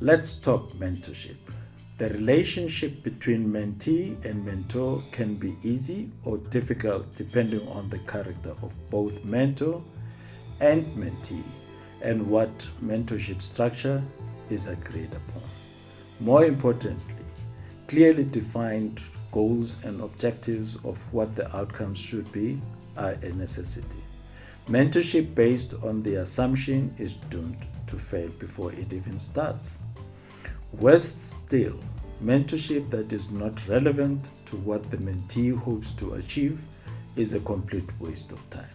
Let's talk mentorship. The relationship between mentee and mentor can be easy or difficult depending on the character of both mentor and mentee and what mentorship structure is agreed upon. More importantly, clearly defined goals and objectives of what the outcomes should be are a necessity. Mentorship based on the assumption is doomed to fail before it even starts. Worse still, mentorship that is not relevant to what the mentee hopes to achieve is a complete waste of time.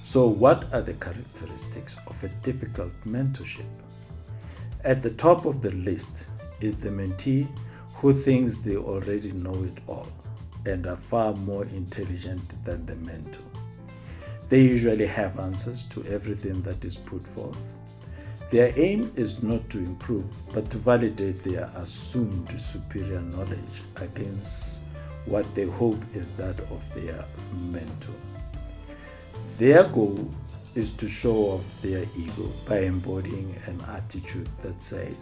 So, what are the characteristics of a difficult mentorship? At the top of the list is the mentee who thinks they already know it all and are far more intelligent than the mentor. They usually have answers to everything that is put forth. Their aim is not to improve, but to validate their assumed superior knowledge against what they hope is that of their mentor. Their goal is to show off their ego by embodying an attitude that says,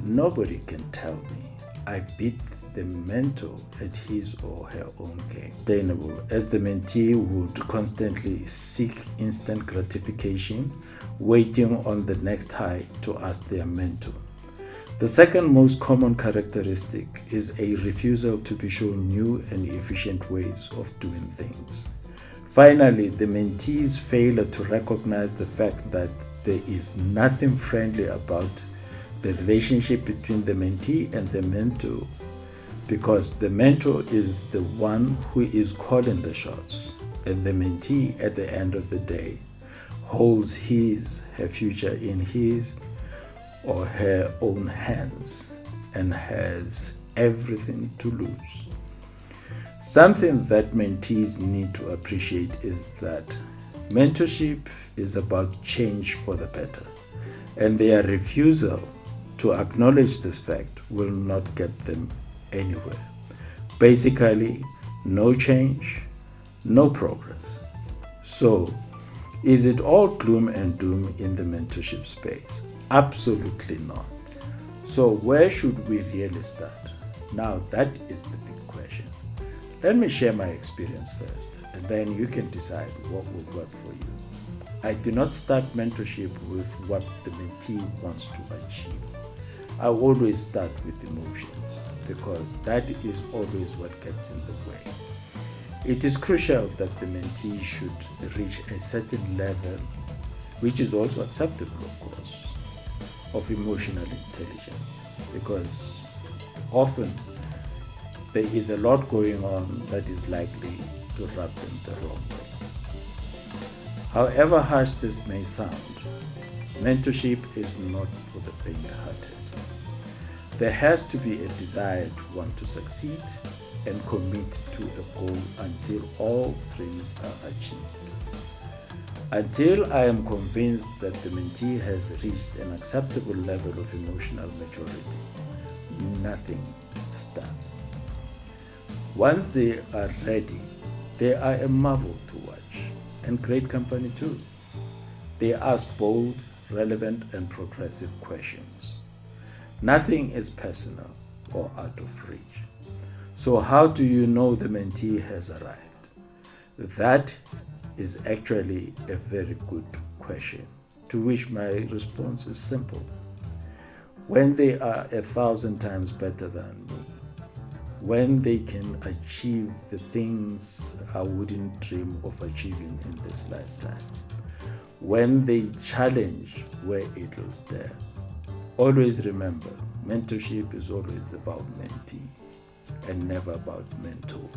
"Nobody can tell me I beat the mentor at his or her own game." Sustainable, as the mentee would constantly seek instant gratification, waiting on the next high to ask their mentor. The second most common characteristic is a refusal to be shown new and efficient ways of doing things. Finally, the mentee's failure to recognize the fact that there is nothing friendly about the relationship between the mentee and the mentor, because the mentor is the one who is calling the shots, and the mentee at the end of the day holds her future in his or her own hands and has everything to lose. Something that mentees need to appreciate is that mentorship is about change for the better, and their refusal to acknowledge this fact will not get them anywhere. Basically, no change, no progress. So, is it all gloom and doom in the mentorship space? Absolutely not. So, where should we really start? Now, that is the big question. Let me share my experience first, and then you can decide what will work for you. I do not start mentorship with what the mentee wants to achieve. I always start with emotions, because that is always what gets in the way. It is crucial that the mentee should reach a certain level, which is also acceptable, of course, of emotional intelligence, because often there is a lot going on that is likely to rub them the wrong way. However harsh this may sound, mentorship is not for the faint-hearted. There has to be a desire to want to succeed and commit to a goal until all dreams are achieved. Until I am convinced that the mentee has reached an acceptable level of emotional maturity, nothing starts. Once they are ready, they are a marvel to watch, and great company too. They ask bold, relevant, and progressive questions. Nothing is personal or out of reach. So how do you know the mentee has arrived? That is actually a very good question, to which my response is simple. When they are 1,000 times better than me, when they can achieve the things I wouldn't dream of achieving in this lifetime, when they challenge where it will stand. Always remember, mentorship is always about mentee and never about mentor.